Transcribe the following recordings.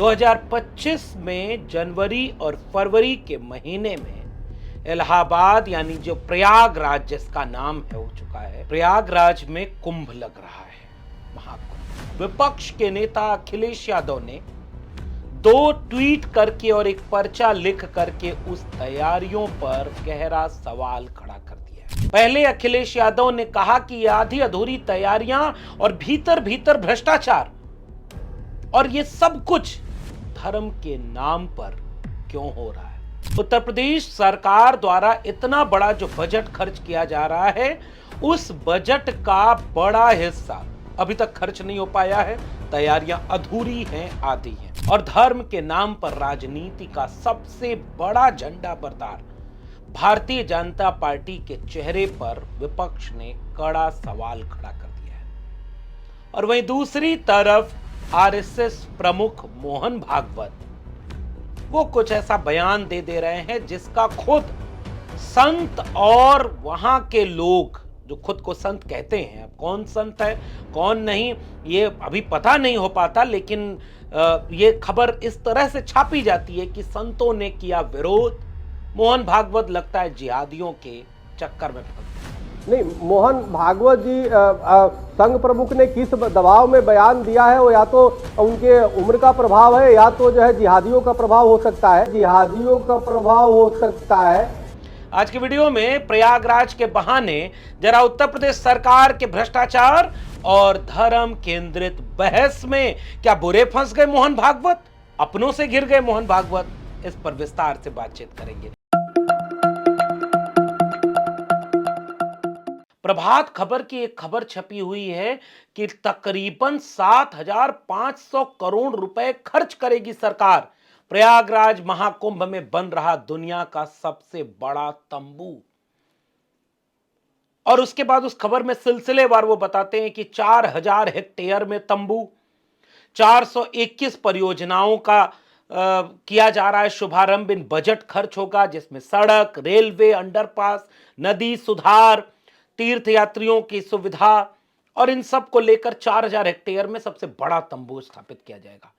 2025 में जनवरी और फरवरी के महीने में इलाहाबाद यानी जो प्रयागराज जिसका नाम है हो चुका है, प्रयागराज में कुंभ लग रहा है, महाकुंभ। विपक्ष के नेता अखिलेश यादव ने 2 ट्वीट करके और एक पर्चा लिख करके उस तैयारियों पर गहरा सवाल खड़ा कर दिया है। पहले अखिलेश यादव ने कहा कि ये आधी अधूरी तैयारियां और भीतर भीतर भ्रष्टाचार और ये सब कुछ धर्म के नाम पर क्यों हो रहा है। उत्तर प्रदेश सरकार द्वारा इतना बड़ा जो बजट खर्च किया जा रहा है, उस बजट का बड़ा हिस्सा अभी तक खर्च नहीं हो पाया है, तैयारियां अधूरी हैं, आधी हैं। और धर्म के नाम पर राजनीति का सबसे बड़ा झंडा बरदार भारतीय जनता पार्टी के चेहरे पर विपक्ष ने कड़ा सवाल खड़ा कर दिया है। और वहीं दूसरी तरफ आरएसएस प्रमुख मोहन भागवत वो कुछ ऐसा बयान दे रहे हैं जिसका खुद संत और वहां के लोग जो खुद को संत कहते हैं, अब कौन संत है कौन नहीं ये अभी पता नहीं हो पाता, लेकिन ये खबर इस तरह से छापी जाती है कि संतों ने किया विरोध, मोहन भागवत लगता है जिहादियों के चक्कर में फंस। नहीं, मोहन भागवत जी संघ प्रमुख ने किस दबाव में बयान दिया है, वो या तो उनके उम्र का प्रभाव है या तो जो है जिहादियों का प्रभाव हो सकता है, जिहादियों का प्रभाव हो सकता है। आज के वीडियो में प्रयागराज के बहाने जरा उत्तर प्रदेश सरकार के भ्रष्टाचार और धर्म केंद्रित बहस में क्या बुरे फंस गए मोहन भागवत, अपनों से घिर गए मोहन भागवत, इस पर विस्तार से बातचीत करेंगे। प्रभात खबर की एक खबर छपी हुई है कि तकरीबन 7,500 करोड़ रुपए खर्च करेगी सरकार प्रयागराज महाकुंभ में बन रहा दुनिया का सबसे बड़ा तंबू। और उसके बाद उस खबर में सिलसिलेवार वो बताते हैं कि 4,000 हेक्टेयर में तंबू, 421 परियोजनाओं का किया जा रहा है शुभारंभ। इन बजट खर्च होगा जिसमें सड़क, रेलवे, अंडरपास, नदी सुधार, तीर्थ यात्रियों की सुविधा और इन सब को लेकर 4,000 हेक्टेयर में सबसे बड़ा तंबू स्थापित किया जाएगा।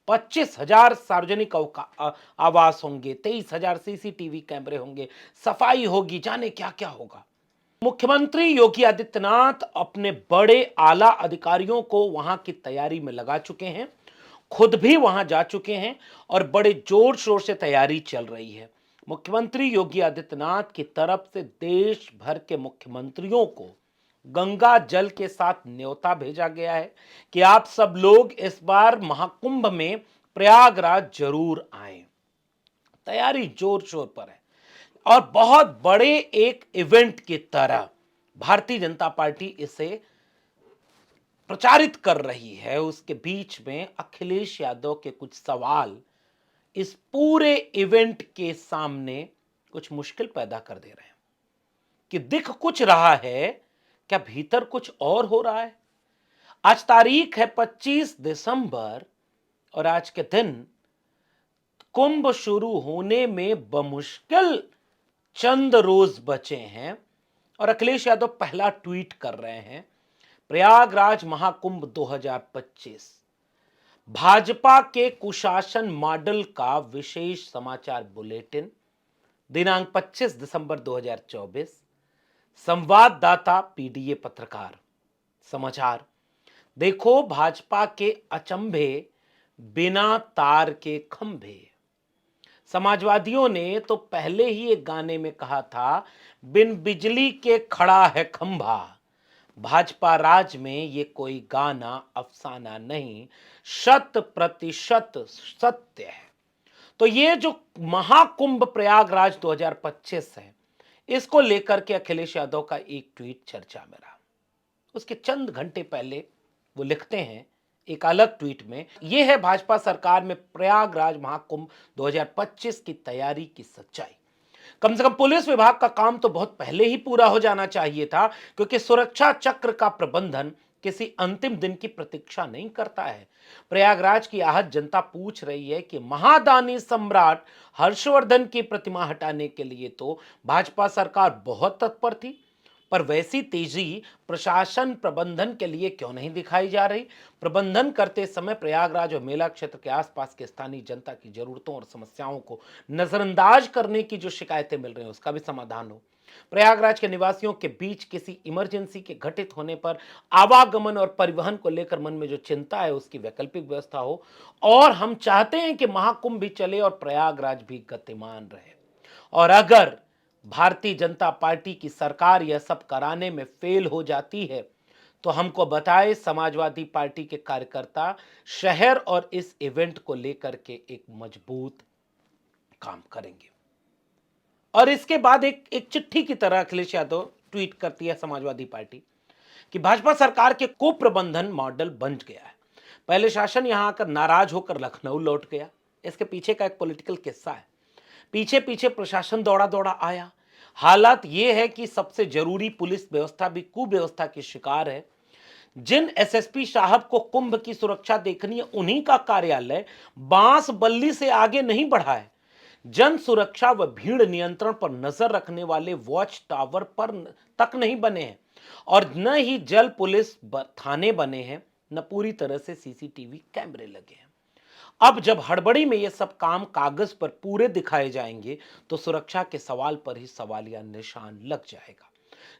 25,000 सार्वजनिक आवास होंगे, 23,000 सीसीटीवी कैमरे होंगे, सफाई होगी, जाने क्या क्या होगा। मुख्यमंत्री योगी आदित्यनाथ अपने बड़े आला अधिकारियों को वहां की तैयारी में लगा चुके हैं, खुद भी वहां जा चुके हैं और बड़े जोर शोर से तैयारी चल रही है। मुख्यमंत्री योगी आदित्यनाथ की तरफ से देश भर के मुख्यमंत्रियों को गंगा जल के साथ न्योता भेजा गया है कि आप सब लोग इस बार महाकुंभ में प्रयागराज जरूर आएं। तैयारी जोर शोर पर है और बहुत बड़े एक इवेंट की तरह भारतीय जनता पार्टी इसे प्रचारित कर रही है। उसके बीच में अखिलेश यादव के कुछ सवाल इस पूरे इवेंट के सामने कुछ मुश्किल पैदा कर दे रहे हैं कि दिख कुछ रहा है, क्या भीतर कुछ और हो रहा है। आज तारीख है 25 दिसंबर और आज के दिन कुंभ शुरू होने में बमुश्किल चंद रोज बचे हैं और अखिलेश यादव पहला ट्वीट कर रहे हैं, प्रयागराज महाकुंभ 2025 भाजपा के कुशासन मॉडल का विशेष समाचार बुलेटिन, दिनांक 25 दिसंबर 2024, संवाददाता पीडीए पत्रकार। समाचार देखो भाजपा के अचंभे, बिना तार के खंभे। समाजवादियों ने तो पहले ही एक गाने में कहा था, बिन बिजली के खड़ा है खंभा। भाजपा राज में ये कोई गाना अफसाना नहीं, 100% सत्य है। तो ये जो महाकुंभ प्रयागराज 2025 है, इसको लेकर के अखिलेश यादव का एक ट्वीट चर्चा में रहा। उसके चंद घंटे पहले वो लिखते हैं एक अलग ट्वीट में, यह है भाजपा सरकार में प्रयागराज महाकुंभ 2025 की तैयारी की सच्चाई। कम से कम पुलिस विभाग का काम तो बहुत पहले ही पूरा हो जाना चाहिए था, क्योंकि सुरक्षा चक्र का प्रबंधन किसी अंतिम दिन की प्रतीक्षा नहीं करता है। प्रयागराज की आहत जनता पूछ रही है कि महादानी सम्राट हर्षवर्धन की प्रतिमा हटाने के लिए तो भाजपा सरकार बहुत तत्पर थी, पर वैसी तेजी प्रशासन प्रबंधन के लिए क्यों नहीं दिखाई जा रही? प्रबंधन करते समय प्रयागराज और मेला क्षेत्र के आसपास के स्थानीय जनता की जरूरतों और समस्याओं को नजरअंदाज करने की जो शिकायतें मिल रही हैं उसका भी समाधान हो। प्रयागराज के निवासियों के बीच किसी इमरजेंसी के घटित होने पर आवागमन और परिवहन को लेकर मन में जो चिंता है उसकी वैकल्पिक व्यवस्था हो। और हम चाहते हैं कि महाकुंभ भी चले और प्रयागराज भी गतिमान रहे। और अगर भारतीय जनता पार्टी की सरकार यह सब कराने में फेल हो जाती है तो हमको बताए, समाजवादी पार्टी के कार्यकर्ता शहर और इस इवेंट को लेकर के एक मजबूत काम करेंगे। और इसके बाद एक चिट्ठी की तरह अखिलेश यादव ट्वीट करती है समाजवादी पार्टी कि भाजपा सरकार के कुप्रबंधन मॉडल बन गया है। पहले शासन यहां आकर नाराज होकर लखनऊ लौट गया। इसके पीछे का एक पॉलिटिकल किस्सा है। पीछे पीछे प्रशासन दौड़ा दौड़ा आया। हालात यह है कि सबसे जरूरी पुलिस व्यवस्था भी कुव्यवस्था की शिकार है। जिन एसएसपी साहब को कुंभ की सुरक्षा देखनी है उन्हीं का कार्यालय बांस बल्ली से आगे नहीं बढ़ा है। जन सुरक्षा व भीड़ नियंत्रण पर नजर रखने वाले वॉच टावर पर तक नहीं बने हैं और न ही जल पुलिस थाने बने हैं, न पूरी तरह से सीसीटीवी कैमरे लगे हैं। अब जब हड़बड़ी में ये सब काम कागज पर पूरे दिखाए जाएंगे तो सुरक्षा के सवाल पर ही सवालिया निशान लग जाएगा।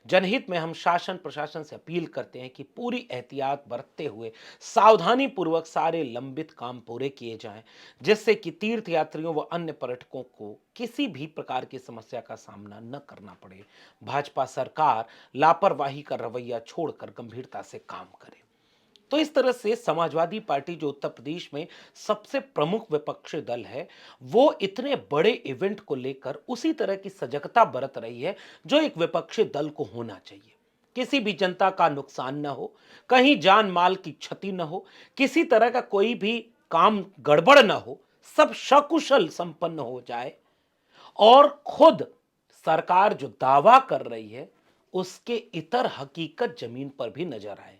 जनहित में हम शासन प्रशासन से अपील करते हैं कि पूरी एहतियात बरतते हुए सावधानी पूर्वक सारे लंबित काम पूरे किए जाएं, जिससे कि तीर्थ यात्रियों व अन्य पर्यटकों को किसी भी प्रकार की समस्या का सामना न करना पड़े। भाजपा सरकार लापरवाही का रवैया छोड़कर गंभीरता से काम करे। तो इस तरह से समाजवादी पार्टी जो उत्तर प्रदेश में सबसे प्रमुख विपक्षी दल है, वो इतने बड़े इवेंट को लेकर उसी तरह की सजगता बरत रही है जो एक विपक्षी दल को होना चाहिए। किसी भी जनता का नुकसान न हो, कहीं जान माल की क्षति न हो, किसी तरह का कोई भी काम गड़बड़ न हो, सब सकुशल संपन्न हो जाए और खुद सरकार जो दावा कर रही है उसके इतर हकीकत जमीन पर भी नजर आए।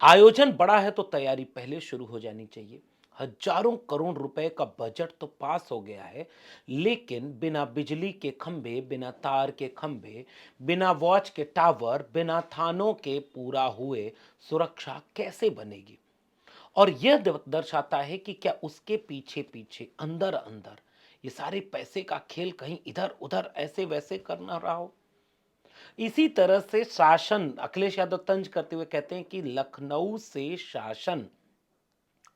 आयोजन बड़ा है तो तैयारी पहले शुरू हो जानी चाहिए। हजारों करोड़ रुपए का बजट तो पास हो गया है, लेकिन बिना बिजली के खंभे, बिना तार के खंभे, बिना वॉच के टावर, बिना थानों के पूरा हुए सुरक्षा कैसे बनेगी? और यह दर्शाता है कि क्या उसके पीछे पीछे अंदर अंदर ये सारे पैसे का खेल कहीं इधर उधर ऐसे वैसे करना रहा हो। इसी तरह से शासन, अखिलेश यादव तंज करते हुए कहते हैं कि लखनऊ से शासन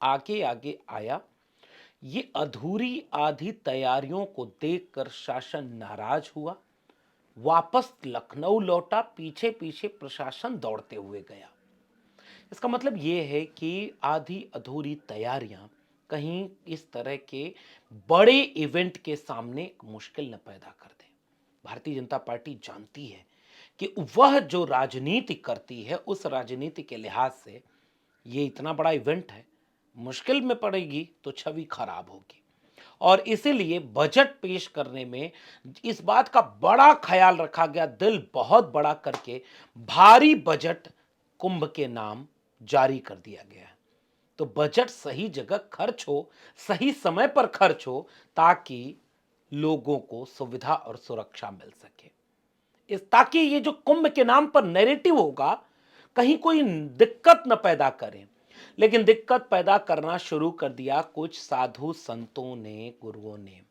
आगे आगे आया। ये अधूरी आधी तैयारियों को देखकर शासन नाराज हुआ, वापस लखनऊ लौटा, पीछे पीछे प्रशासन दौड़ते हुए गया। इसका मतलब ये है कि आधी अधूरी तैयारियां कहीं इस तरह के बड़े इवेंट के सामने एक मुश्किल न पैदा कर दें। भारतीय जनता पार्टी जानती है कि वह जो राजनीति करती है उस राजनीति के लिहाज से ये इतना बड़ा इवेंट है, मुश्किल में पड़ेगी तो छवि खराब होगी। और इसीलिए बजट पेश करने में इस बात का बड़ा ख्याल रखा गया, दिल बहुत बड़ा करके भारी बजट कुंभ के नाम जारी कर दिया गया है। तो बजट सही जगह खर्च हो, सही समय पर खर्च हो, ताकि लोगों को सुविधा और सुरक्षा मिल सके। ताकि ये जो कुंभ के नाम पर नैरेटिव होगा कहीं कोई दिक्कत न पैदा करें। लेकिन दिक्कत पैदा करना शुरू कर दिया कुछ साधु संतों ने, गुरुओं ने।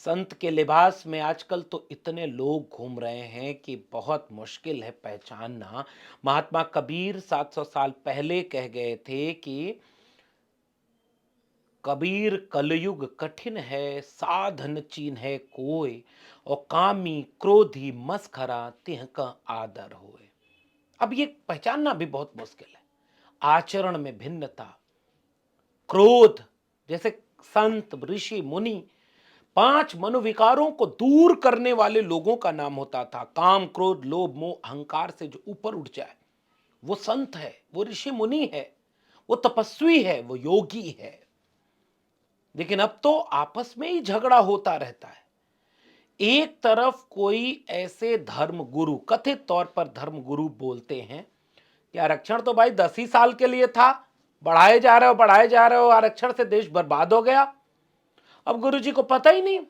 संत के लिबास में आजकल तो इतने लोग घूम रहे हैं कि बहुत मुश्किल है पहचानना। महात्मा कबीर 700 साल पहले कह गए थे कि कबीर कलयुग कठिन है, साधन चीन है कोय, और कामी क्रोधी मस्खरा तिह का आदर होए। अब ये पहचानना भी बहुत मुश्किल है। आचरण में भिन्नता, क्रोध, जैसे संत ऋषि मुनि 5 मनोविकारों को दूर करने वाले लोगों का नाम होता था। काम क्रोध लोभ मोह अहंकार से जो ऊपर उठ जाए वो संत है, वो ऋषि मुनि है, वो तपस्वी है, वो योगी है। लेकिन अब तो आपस में ही झगड़ा होता रहता है। एक तरफ कोई ऐसे धर्म गुरु, कथित तौर पर धर्म गुरु बोलते हैं कि आरक्षण तो भाई 10 ही साल के लिए था, बढ़ाए जा रहे हो, आरक्षण से देश बर्बाद हो गया। अब गुरु जी को पता ही नहीं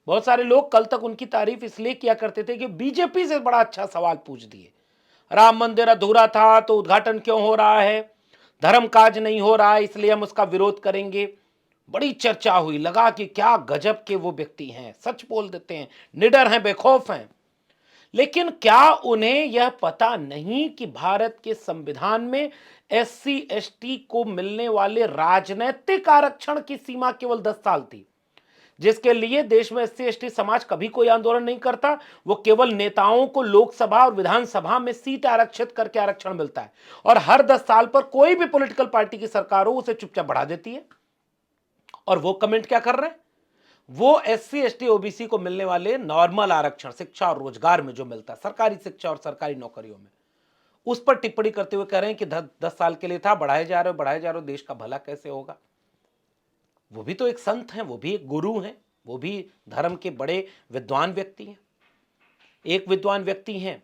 बहुत सारे लोग कल तक उनकी तारीफ इसलिए किया करते थे कि बीजेपी से बड़ा अच्छा सवाल पूछ दिए। राम मंदिर अधूरा था तो उद्घाटन क्यों हो रहा है, धर्म काज नहीं हो रहा है इसलिए हम उसका विरोध करेंगे। बड़ी चर्चा हुई, लगा कि क्या गजब के वो व्यक्ति हैं, सच बोल देते हैं, निडर हैं, बेखौफ हैं। लेकिन क्या उन्हें यह पता नहीं कि भारत के संविधान में एससी एसटी को मिलने वाले राजनैतिक आरक्षण की सीमा केवल 10 साल थी, जिसके लिए देश में एससी एसटी समाज कभी कोई आंदोलन नहीं करता। वो केवल नेताओं को लोकसभा और विधानसभा में सीट आरक्षित करके आरक्षण मिलता है, और हर 10 साल पर कोई भी पॉलिटिकल पार्टी की सरकार हो उसे चुपचाप बढ़ा देती है। और वो कमेंट क्या कर रहे हैं, वो एससी एसटी ओबीसी को मिलने वाले नॉर्मल आरक्षण शिक्षा और रोजगार में जो मिलता है, सरकारी शिक्षा और सरकारी नौकरियों में, उस पर टिप्पणी करते हुए कह रहे हैं कि 10 साल के लिए था, बढ़ाए जा रहे हो, देश का भला कैसे होगा। वो भी तो एक संत हैं, वो भी एक गुरु हैं, वो भी धर्म के बड़े विद्वान व्यक्ति हैं। एक विद्वान व्यक्ति हैं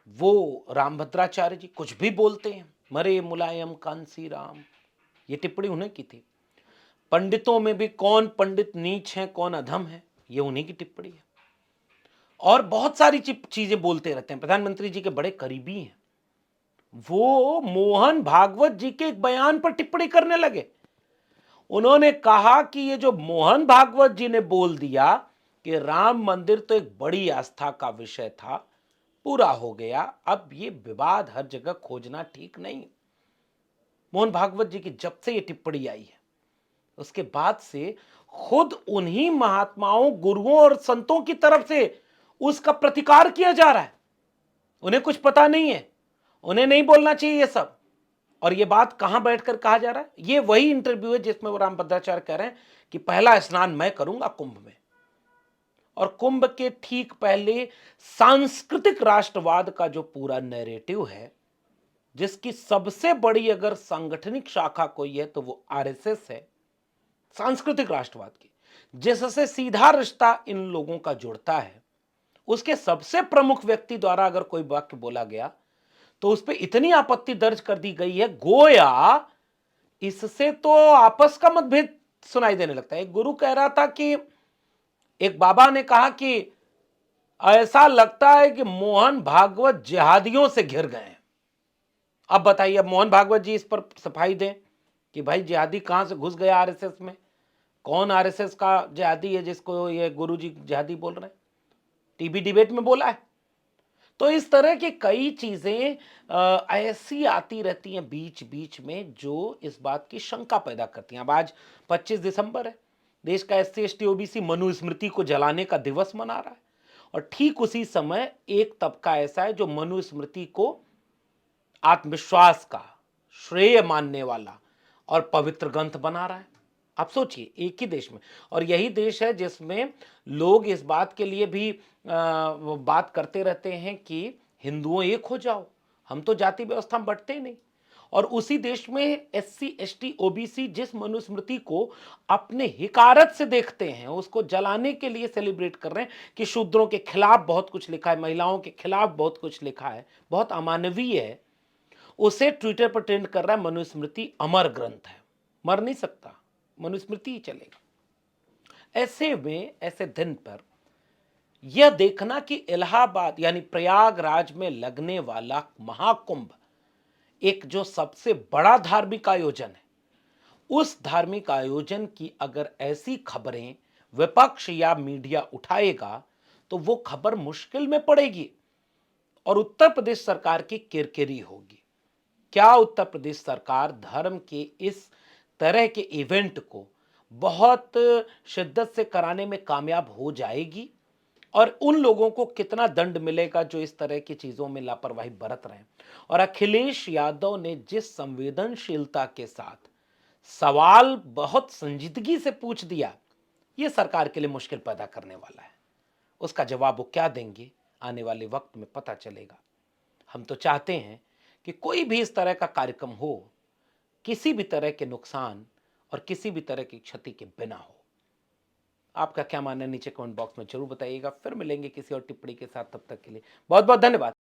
वो रामभद्राचार्य जी, कुछ भी बोलते हैं, मरे मुलायम कांसी राम, ये टिप्पणी उन्हें की थी। पंडितों में भी कौन पंडित नीच है कौन अधम है, ये उन्हीं की टिप्पणी है। और बहुत सारी चीजें बोलते रहते हैं, प्रधानमंत्री जी के बड़े करीबी हैं। वो मोहन भागवत जी के एक बयान पर टिप्पणी करने लगे। उन्होंने कहा कि ये जो मोहन भागवत जी ने बोल दिया कि राम मंदिर तो एक बड़ी आस्था का विषय था, पूरा हो गया, अब ये विवाद हर जगह खोजना ठीक नहीं। मोहन भागवत जी की जब से ये टिप्पणी आई है उसके बाद से खुद उन्हीं महात्माओं, गुरुओं और संतों की तरफ से उसका प्रतिकार किया जा रहा है। उन्हें कुछ पता नहीं है, उन्हें नहीं बोलना चाहिए ये सब। और ये बात कहां बैठकर कहा जा रहा है, ये वही इंटरव्यू है जिसमें वो रामभद्राचार्य कह रहे हैं कि पहला स्नान मैं करूंगा कुंभ में। और कुंभ के ठीक पहले सांस्कृतिक राष्ट्रवाद का जो पूरा नैरेटिव है, जिसकी सबसे बड़ी अगर सांगठनिक शाखा कोई है तो वो आरएसएस है, सांस्कृतिक राष्ट्रवाद की, जिससे सीधा रिश्ता इन लोगों का जुड़ता है, उसके सबसे प्रमुख व्यक्ति द्वारा अगर कोई वाक्य बोला गया तो उस पर इतनी आपत्ति दर्ज कर दी गई है, गोया इससे तो आपस का मतभेद सुनाई देने लगता है। एक गुरु कह रहा था कि एक बाबा ने कहा कि ऐसा लगता है कि मोहन भागवत जिहादियों से घिर गए हैं। अब बताइए, अब मोहन भागवत जी इस पर सफाई दें कि भाई जिहादी कहां से घुस गया आरएसएस में, कौन आरएसएस का जिहादी है जिसको ये गुरु जी जिहादी बोल रहे हैं, टीवी डिबेट में बोला है। तो इस तरह की कई चीजें ऐसी आती रहती हैं बीच बीच में जो इस बात की शंका पैदा करती हैं। अब आज 25 दिसंबर है, देश का एससी एसटी ओबीसी मनुस्मृति को जलाने का दिवस मना रहा है, और ठीक उसी समय एक तबका ऐसा है जो मनुस्मृति को आत्मविश्वास का श्रेय मानने वाला और पवित्र ग्रंथ बना रहा है। आप सोचिए, एक ही देश में, और यही देश है जिसमें लोग इस बात के लिए भी बात करते रहते हैं कि हिंदुओं एक हो जाओ, हम तो जाति व्यवस्था में बंटते ही नहीं। और उसी देश में एससी एसटी ओबीसी जिस मनुस्मृति को अपने हिकारत से देखते हैं, उसको जलाने के लिए सेलिब्रेट कर रहे हैं कि शूद्रों के खिलाफ बहुत कुछ लिखा है, महिलाओं के खिलाफ बहुत कुछ लिखा है, बहुत अमानवीय है, उसे ट्विटर पर ट्रेंड कर रहा है मनुस्मृति अमर ग्रंथ है, मर नहीं सकता, मनुस्मृति ही चलेगा। ऐसे में, ऐसे दिन पर यह देखना कि इलाहाबाद यानी प्रयागराज में लगने वाला महाकुंभ एक जो सबसे बड़ा धार्मिक आयोजन है, उस धार्मिक आयोजन की अगर ऐसी खबरें विपक्ष या मीडिया उठाएगा तो वो खबर मुश्किल में पड़ेगी और उत्तर प्रदेश सरकार की किरकिरी होगी। क्या उत्तर प्रदेश सरकार धर्म के इस तरह के इवेंट को बहुत शिद्दत से कराने में कामयाब हो जाएगी, और उन लोगों को कितना दंड मिलेगा जो इस तरह की चीजों में लापरवाही बरत रहे हैं। और अखिलेश यादव ने जिस संवेदनशीलता के साथ सवाल बहुत संजीदगी से पूछ दिया, यह सरकार के लिए मुश्किल पैदा करने वाला है। उसका जवाब वो क्या देंगे आने वाले वक्त में पता चलेगा। हम तो चाहते हैं कि कोई भी इस तरह का कार्यक्रम हो किसी भी तरह के नुकसान और किसी भी तरह की क्षति के बिना हो। आपका क्या मानना है नीचे कमेंट बॉक्स में जरूर बताइएगा। फिर मिलेंगे किसी और टिप्पणी के साथ, तब तक के लिए बहुत बहुत धन्यवाद।